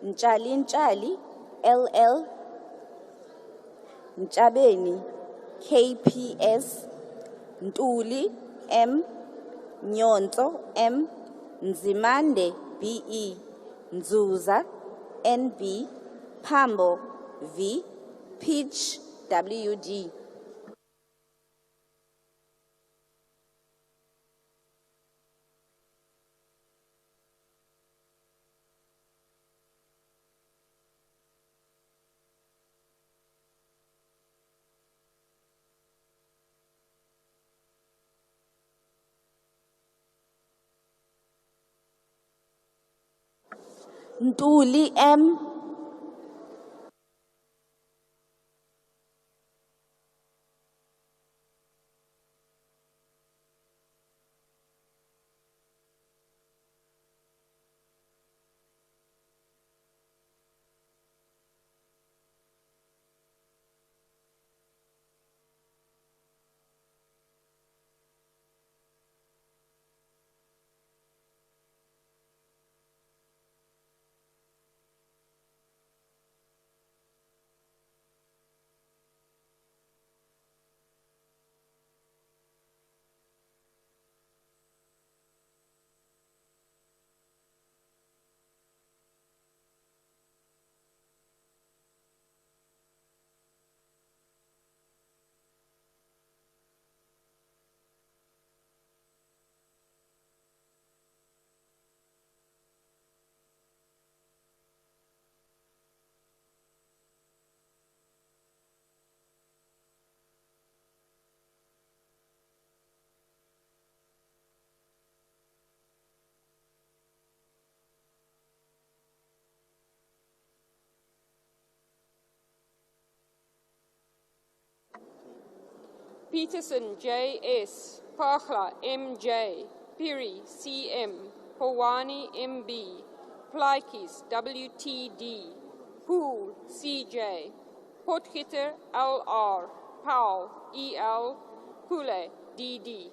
Ntshali LL, Nchabeni KPS, Ntuli M, Nyonto M, Nzimande BE, Nzuza NB, Pambo V, Peach WD. Ntuli M, Peterson J.S., Pachla M.J., Piri C.M., Hawani M.B., Plaikis W.T.D., Poole C.J., Potgieter L.R., Powell E.L., Pule D.D.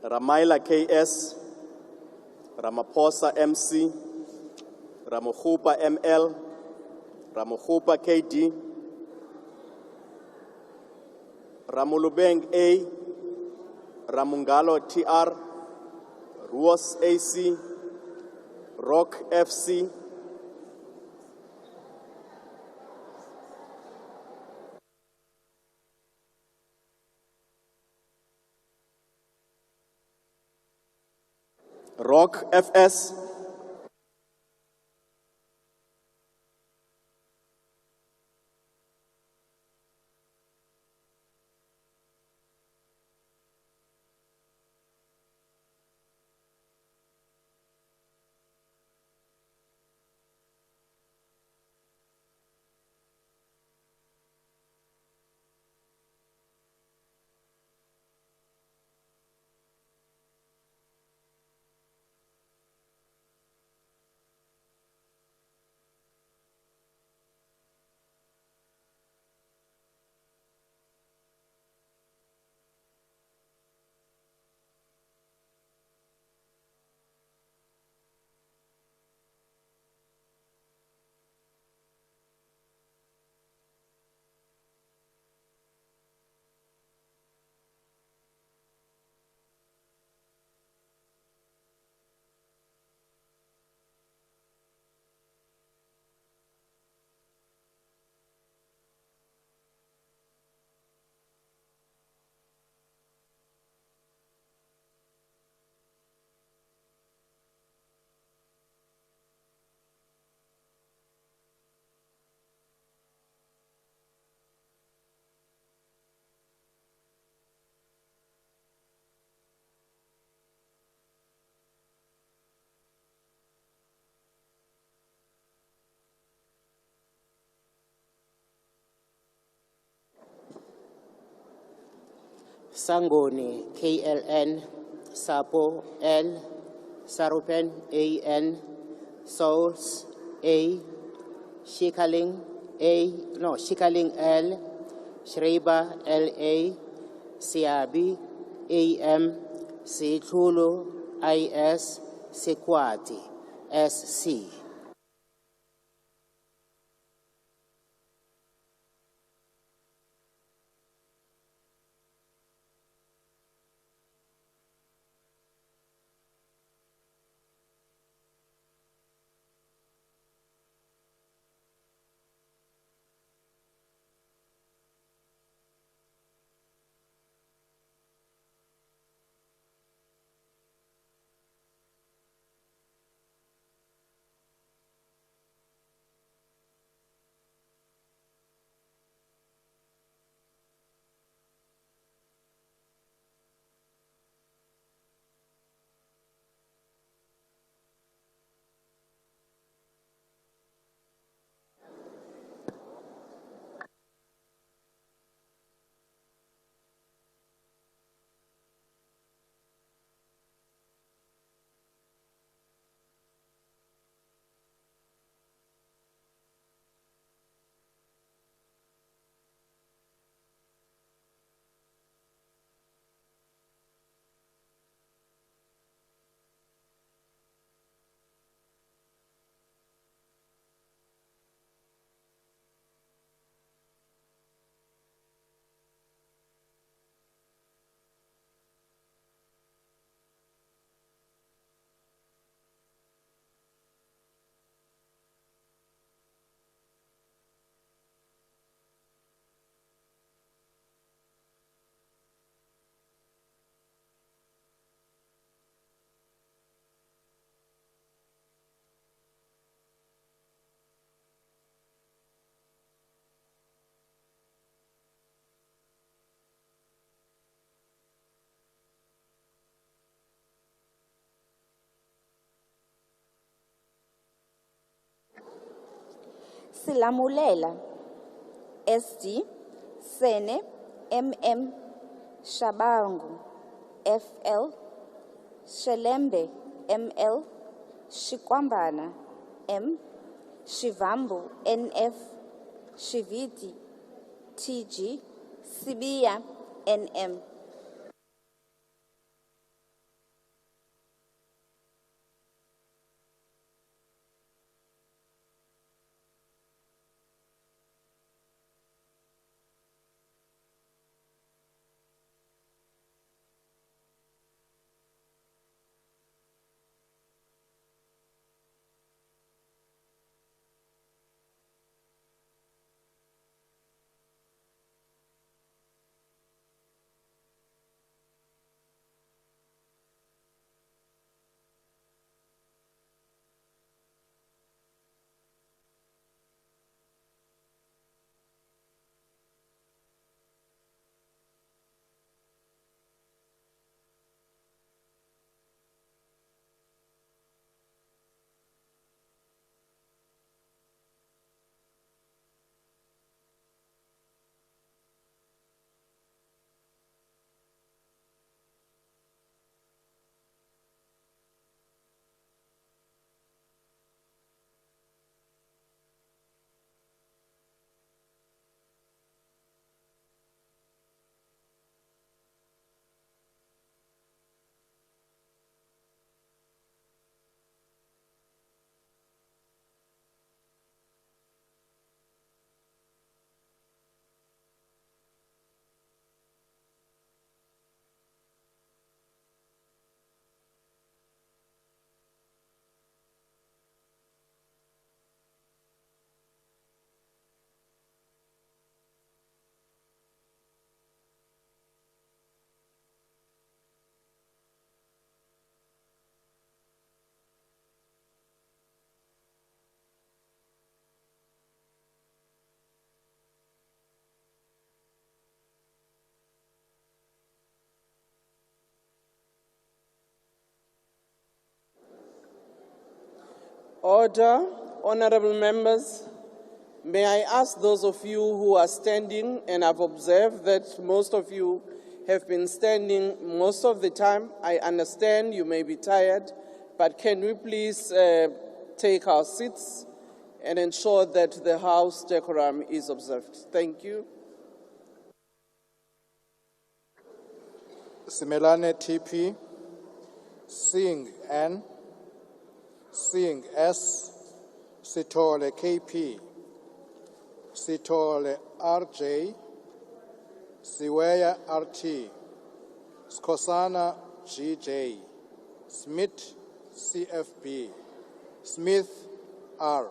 Ramaila KS, Ramaphosa MC, Ramokhupa ML, Ramokhupa KD, Ramulubeng A, Ramungalo TR, Ruos AC, Rock FC, Rock FS, Sangoni, KLN, Sapo, L, Sarupen, AN, Souls, A, Shikaling, L, Shriba, LA, Siabi, AM, Situlu, IS, Sekwati, SC. Silamulela, SD, Sene, MM, Shabangu, FL, Shelembe, ML, Shikwambana, M, Shivambu, NF, Shiviti, TG, Sibia, NM. Order. Honorable members, may I ask those of you who are standing, and I've observed that most of you have been standing most of the time. I understand you may be tired, but can we please take our seats and ensure that the House decorum is observed? Thank you. Simelane TP, Singh N, Singh S, Sitole KP, Sitole RJ, Siweya RT, Skosana GJ, Smith CFB, Smith R.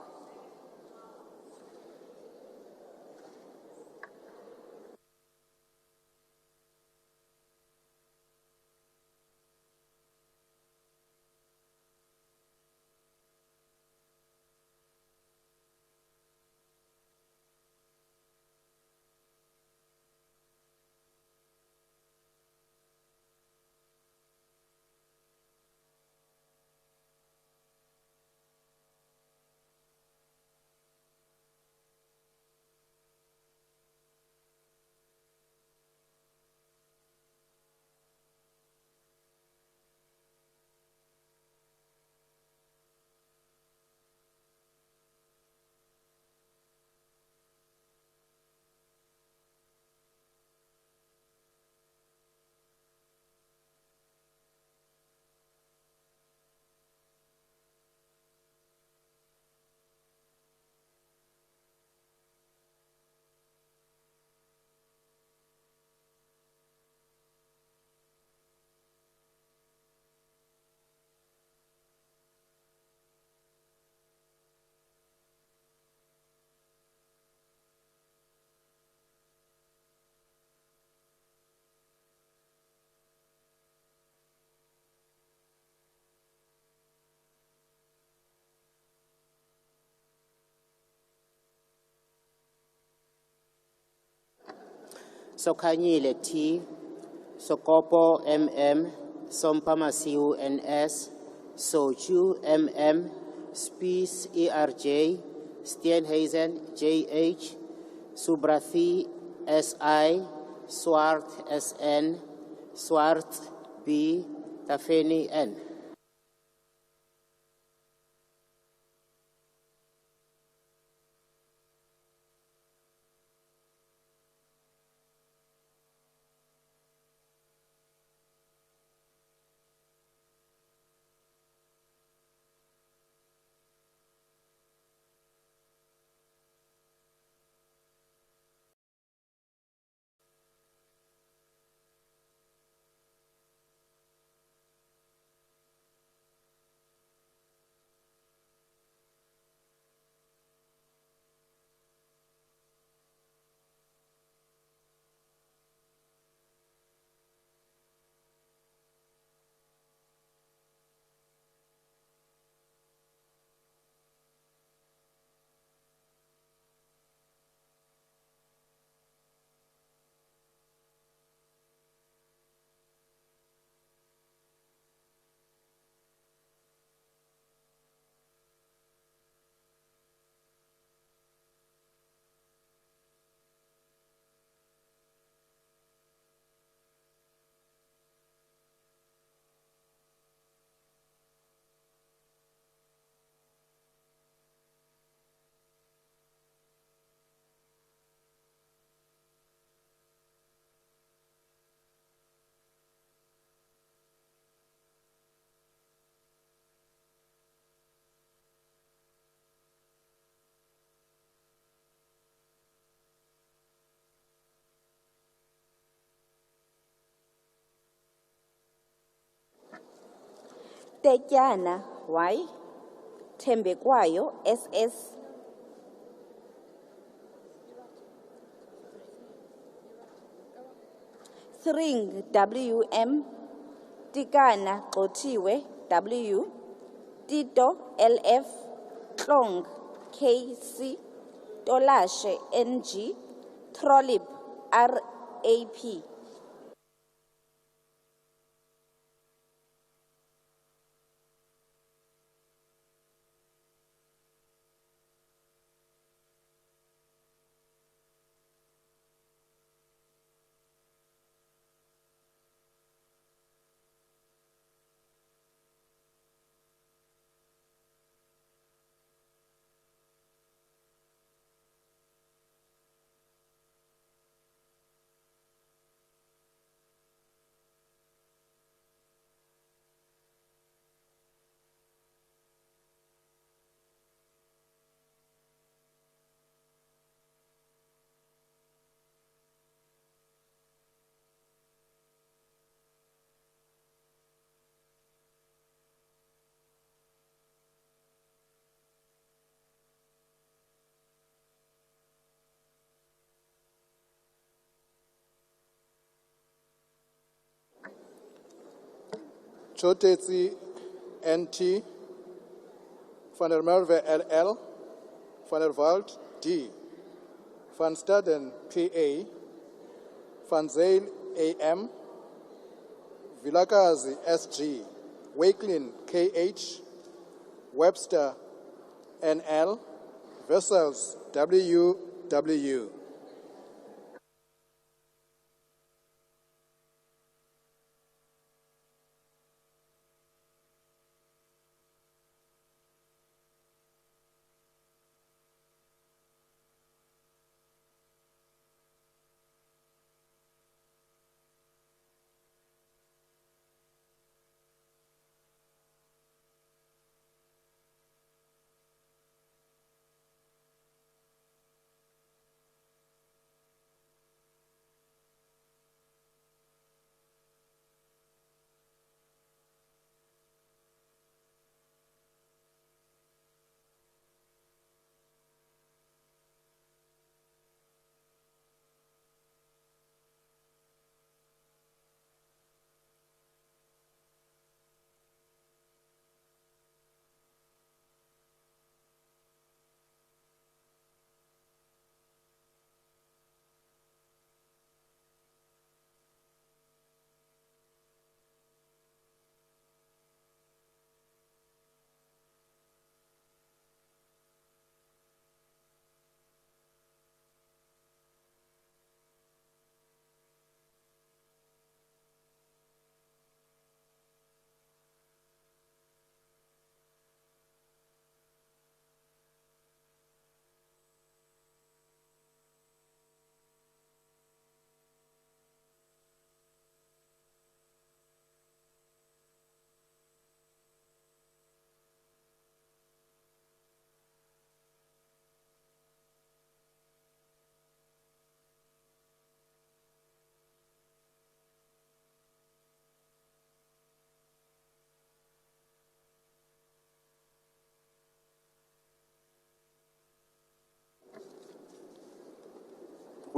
Sokanyile T, Sokopo MM, Sompamasiu NS, Sochu MM, Spies ERJ, Steenhuisen JH, Subrathi SI, Swart SN, Swart B, Tafeni N. Tetyana Y, Thembekwayo SS, Thring WM, Tikana Qotiwe W, Tito LF, Klong KC, Tolashe NG, Trolip RAP. Chotetsi NT, Van der Merwe LL, Van der Walt D, Van Staden PA, Van Zyl AM, Vilakazi SG, Wakelin KH, Webster NL, Vessels WW.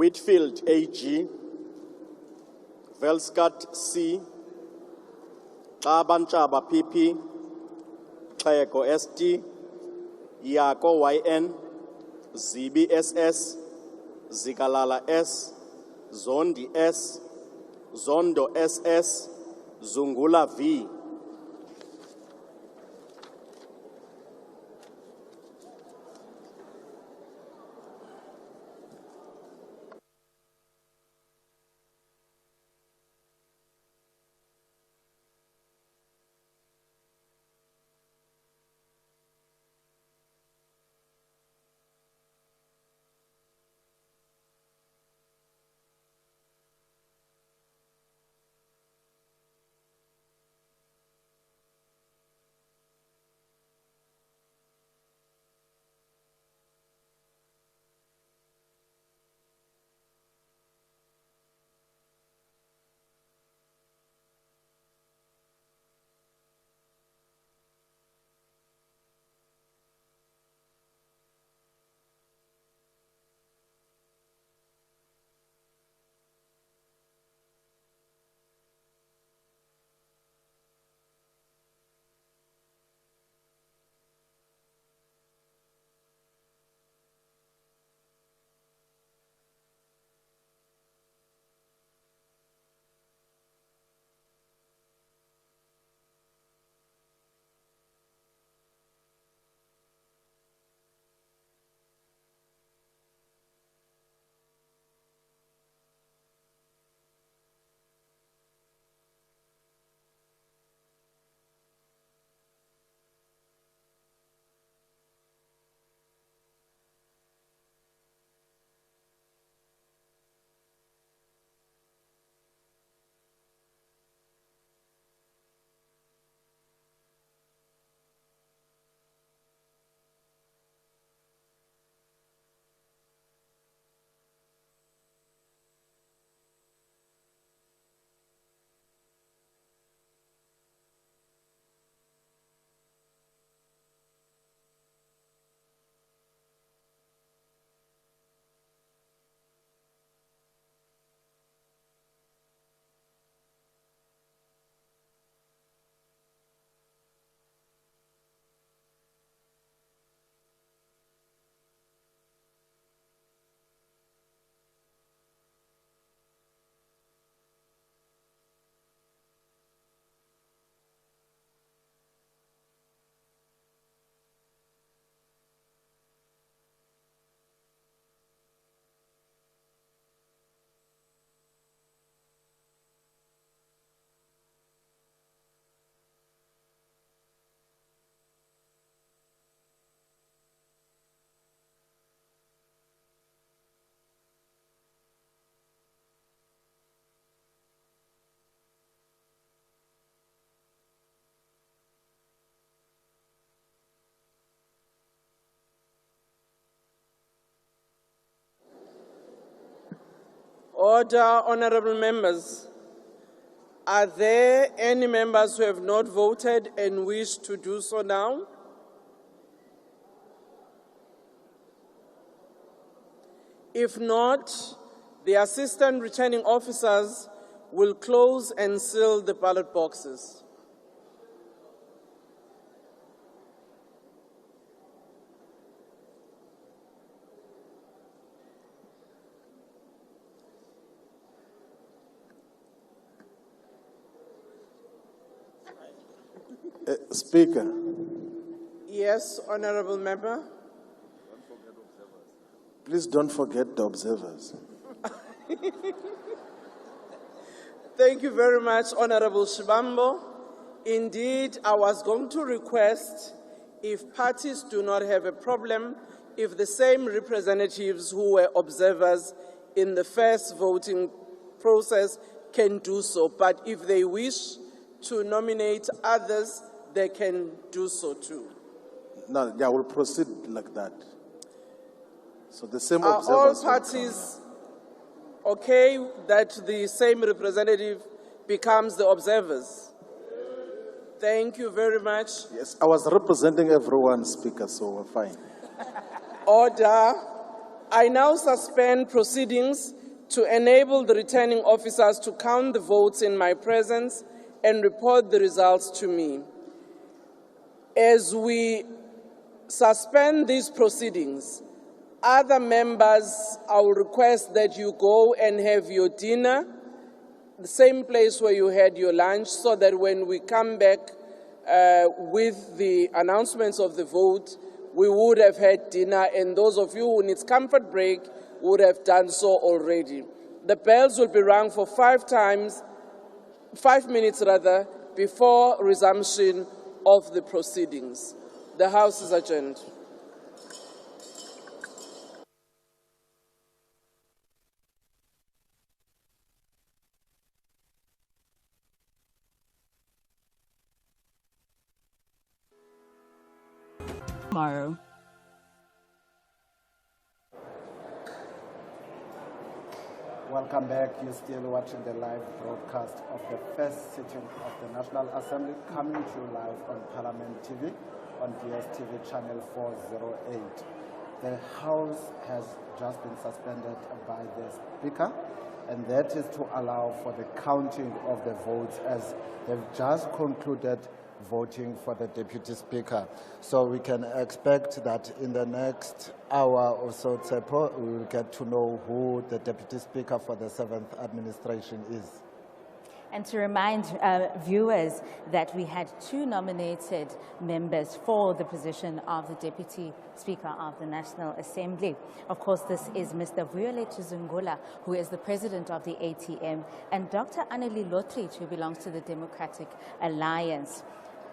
Whitfield AG, Velskat C, Xabantshaba PP, Xhego ST, Yako YN, Zibi SS, Zikalala S, Zondi S, Zondo SS, Zungula V. Order, honorable members. Are there any members who have not voted and wish to do so now? If not, the assistant returning officers will close and seal the ballot boxes. Speaker. Yes, honorable member. Please don't forget the observers. Thank you very much, Honorable Shibambo. Indeed, I was going to request, if parties do not have a problem, if the same representatives who were observers in the first voting process can do so. But if they wish to nominate others, they can do so too. No, yeah, we'll proceed like that. So the same Are observers. all parties okay that the same representative becomes the observers? Thank you very much. Yes, I was representing everyone, Speaker, so we're fine. Order. I now suspend proceedings to enable the returning officers to count the votes in my presence and report the results to me. As we suspend these proceedings, other members, I will request that you go and have your dinner, the same place where you had your lunch, so that when we come back with the announcements of the vote, we would have had dinner, and those of you who need comfort break would have done so already. The bells will be rung for 5 minutes before resumption of the proceedings. The House is adjourned. Tomorrow. Welcome back. You're still watching the live broadcast of the first sitting of the National Assembly, coming to you live on Parliamentary on DSTV channel 408. The House has just been suspended by the Speaker, and that is to allow for the counting of the votes, as they've just concluded voting for the Deputy Speaker. So we can expect that in the next hour or so, Tsepo, we will get to know who the Deputy Speaker for the 7th administration is. And to remind viewers that we had 2 nominated members for the position of the Deputy Speaker of the National Assembly. Of course, this is Mr. Vuyole Tshizungula, who is the President of the ATM, and Dr. Anneli Lotrich, who belongs to the Democratic Alliance.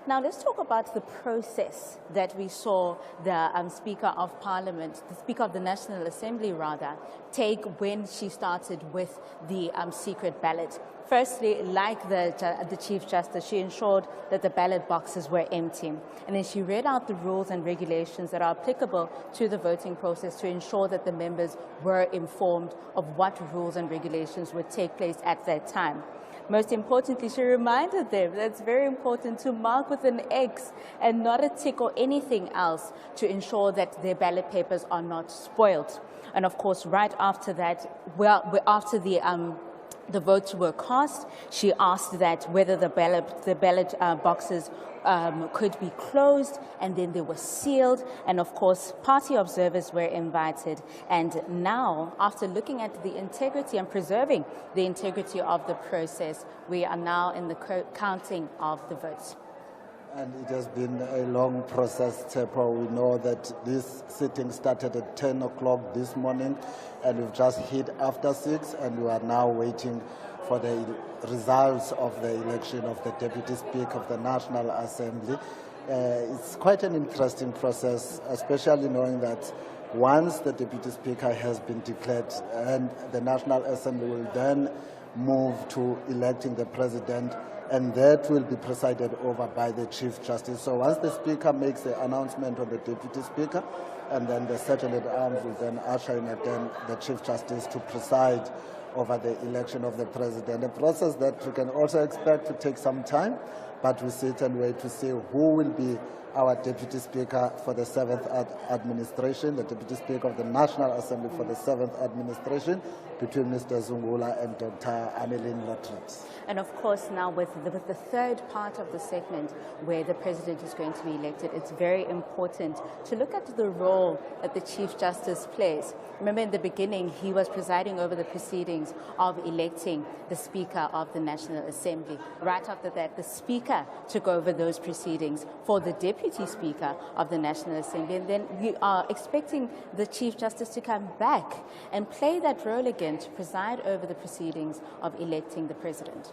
Now, let's talk about the process that we saw the Speaker of Parliament, the Speaker of the National Assembly, rather, take when she started with the secret ballot. Firstly, like the Chief Justice, she ensured that the ballot boxes were empty. And then she read out the rules and regulations that are applicable to the voting process to ensure that the members were informed of what rules and regulations would take place at that time. Most importantly, she reminded them that it's very important to mark with an X and not a tick or anything else to ensure that their ballot papers are not spoiled. And of course, right after that, after the votes were cast, she asked that whether the ballot boxes could be closed, and then they were sealed, and of course party observers were invited. And now, after looking at the integrity and preserving the integrity of the process, we are now in the counting of the votes. And it has been a long process, Tsepo. We know that this sitting started at 10 o'clock this morning, and we've just hit after 6, and we are now waiting for the results of the election of the Deputy Speaker of the National Assembly. It's quite an interesting process, especially knowing that once the Deputy Speaker has been declared, and the National Assembly will then move to electing the President, and that will be presided over by the Chief Justice. So once the Speaker makes the announcement on the Deputy Speaker, and then the Sergeant at Arms will then usher in again the Chief Justice to preside over the election of the president. A process that we can also expect to take some time, but we sit and wait to see who will be our Deputy Speaker for the 7th administration, the Deputy Speaker of the National Assembly for the 7th administration, between Mr. Zungula and Dr. Annelien Lotrix. And of course, now with the third part of the segment where the president is going to be elected, it's very important to look at the role that the Chief Justice plays. Remember, in the beginning, he was presiding over the proceedings of electing the Speaker of the National Assembly. Right after that, the Speaker took over those proceedings for the Deputy Speaker of the National Assembly. And then we are expecting the Chief Justice to come back and play that role again to preside over the proceedings of electing the President.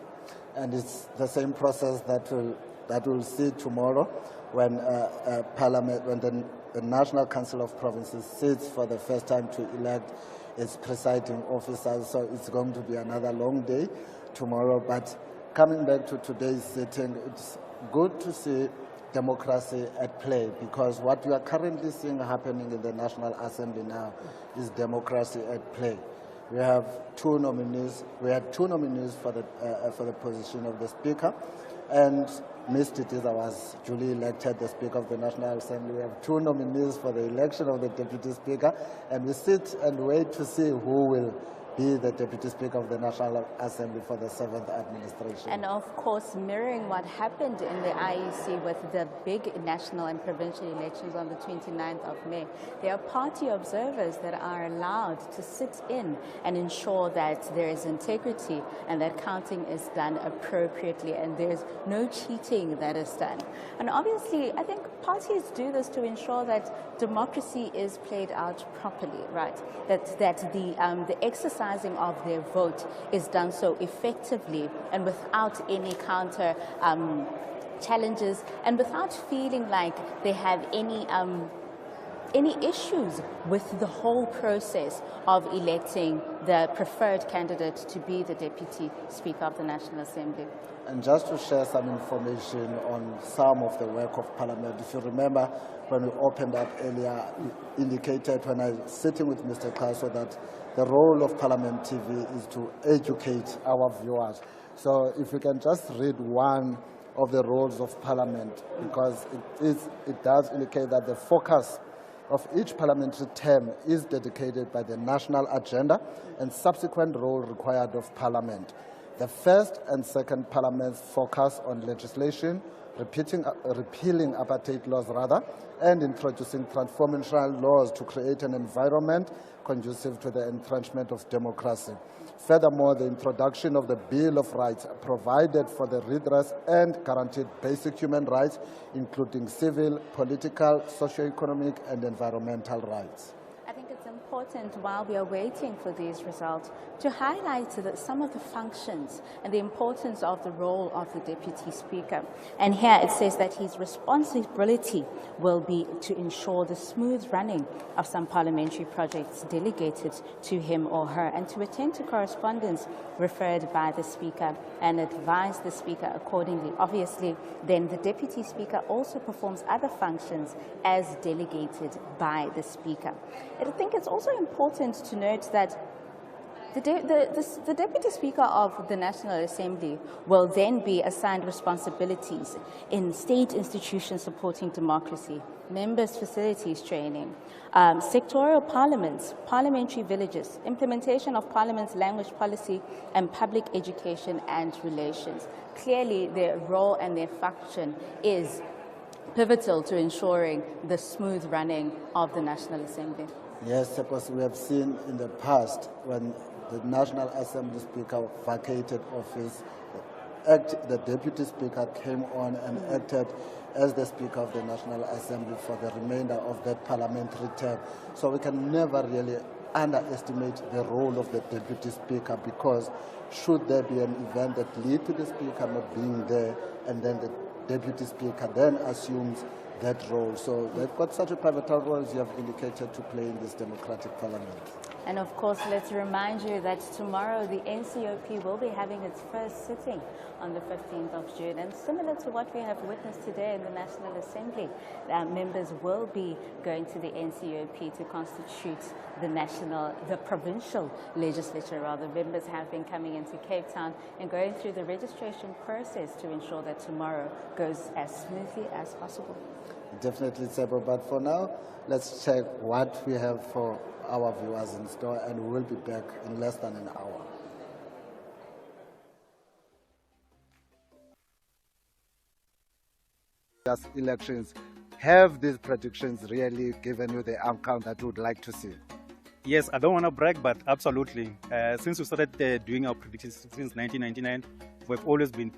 And it's the same process that we'll see tomorrow when the National Council of Provinces sits for the first time to elect its presiding officers. So it's going to be another long day tomorrow. But coming back to today's sitting, it's good to see democracy at play, because what we are currently seeing happening in the National Assembly now is democracy at play. We have two nominees. We had two nominees for the position of the Speaker, and Ms. Titiza was duly elected the Speaker of the National Assembly. We have two nominees for the election of the Deputy Speaker, and we sit and wait to see who will be the Deputy Speaker of the National Assembly for the 7th administration. And of course, mirroring what happened in the IEC with the big national and provincial elections on the 29th of May, there are party observers that are allowed to sit in and ensure that there is integrity and that counting is done appropriately and there's no cheating that is done. And obviously, I think parties do this to ensure that democracy is played out properly, right? That the exercising of their vote is done so effectively and without any counter challenges and without feeling like they have any issues with the whole process of electing the preferred candidate to be the Deputy Speaker of the National Assembly. And just to share some information on some of the work of Parliament, if you remember when we opened up earlier, indicated when I was sitting with Mr. Kaso that the role of Parliament TV is to educate our viewers. So if we can just read one of the roles of Parliament, because it does indicate that the focus of each parliamentary term is dedicated by the national agenda and subsequent role required of Parliament. The first and second parliaments focus on legislation, repealing apartheid laws and introducing transformational laws to create an environment conducive to the entrenchment of democracy. Furthermore, the introduction of the Bill of Rights provided for the redress and guaranteed basic human rights, including civil, political, socio-economic, and environmental rights. I think it's important while we are waiting for these results to highlight some of the functions and the importance of the role of the Deputy Speaker. And here it says that his responsibility will be to ensure the smooth running of some parliamentary projects delegated to him or her and to attend to correspondence referred by the Speaker and advise the Speaker accordingly. Obviously, then the Deputy Speaker also performs other functions as delegated by the Speaker. I think it's also important to note that the Deputy Speaker of the National Assembly will then be assigned responsibilities in state institutions supporting democracy, members' facilities training, sectorial parliaments, parliamentary villages, implementation of Parliament's language policy, and public education and relations. Clearly, their role and their function is pivotal to ensuring the smooth running of the National Assembly. Yes, because we have seen in the past when the National Assembly Speaker vacated office, the Deputy Speaker came on and acted as the Speaker of the National Assembly for the remainder of that parliamentary term. So we can never really underestimate the role of the Deputy Speaker, because should there be an event that leads to the Speaker not being there, and then the Deputy Speaker then assumes that role. So they've got such a pivotal role, as you have indicated, to play in this democratic parliament. And of course, let's remind you that tomorrow the NCOP will be having its first sitting on the 15th of June. And similar to what we have witnessed today in the National Assembly, members will be going to the NCOP to constitute the provincial legislature rather. Members have been coming into Cape Town and going through the registration process to ensure that tomorrow goes as smoothly as possible. Definitely, Sebo, but for now, let's check what we have for our viewers in store, and we will be back in less than an hour. Elections, have these predictions really given you the outcome that you would like to see? Yes, I don't want to brag, but absolutely. Since we started doing our predictions since 1999, we've always been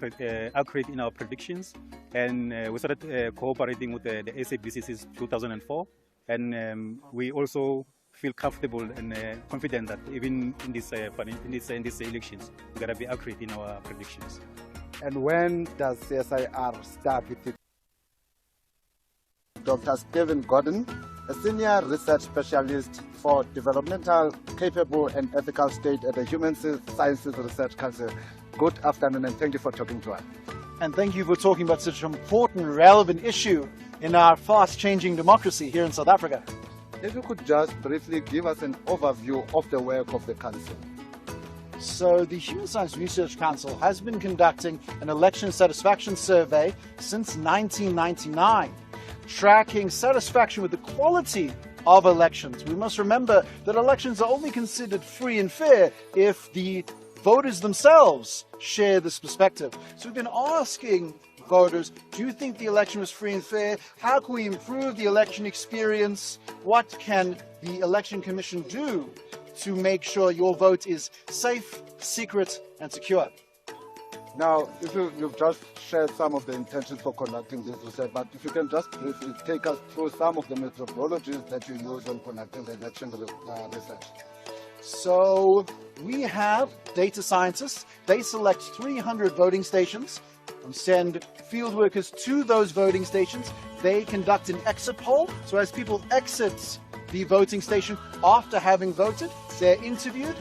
accurate in our predictions, and we started cooperating with the SABC since 2004, and we also feel comfortable and confident that even in these elections, we're going to be accurate in our predictions. And when does CSIR start with it? Dr. Stephen Gordon, a senior research specialist for developmental, capable and ethical state at the Human Sciences Research Council. Good afternoon and thank you for talking to us. And thank you for talking about such an important, relevant issue in our fast-changing democracy here in South Africa. If you could just briefly give us an overview of the work of the Council. So the Human Science Research Council has been conducting an election satisfaction survey since 1999, tracking satisfaction with the quality of elections. We must remember that elections are only considered free and fair if the voters themselves share this perspective. So we've been asking voters, do you think the election was free and fair? How can we improve the election experience? What can the Election Commission do to make sure your vote is safe, secret, and secure? Now, if you've just shared some of the intentions for conducting this research, but if you can just briefly take us through some of the methodologies that you use when conducting the election research. So we have data scientists. They select 300 voting stations and send field workers to those voting stations. They conduct an exit poll. So as people exit the voting station after having voted, they're interviewed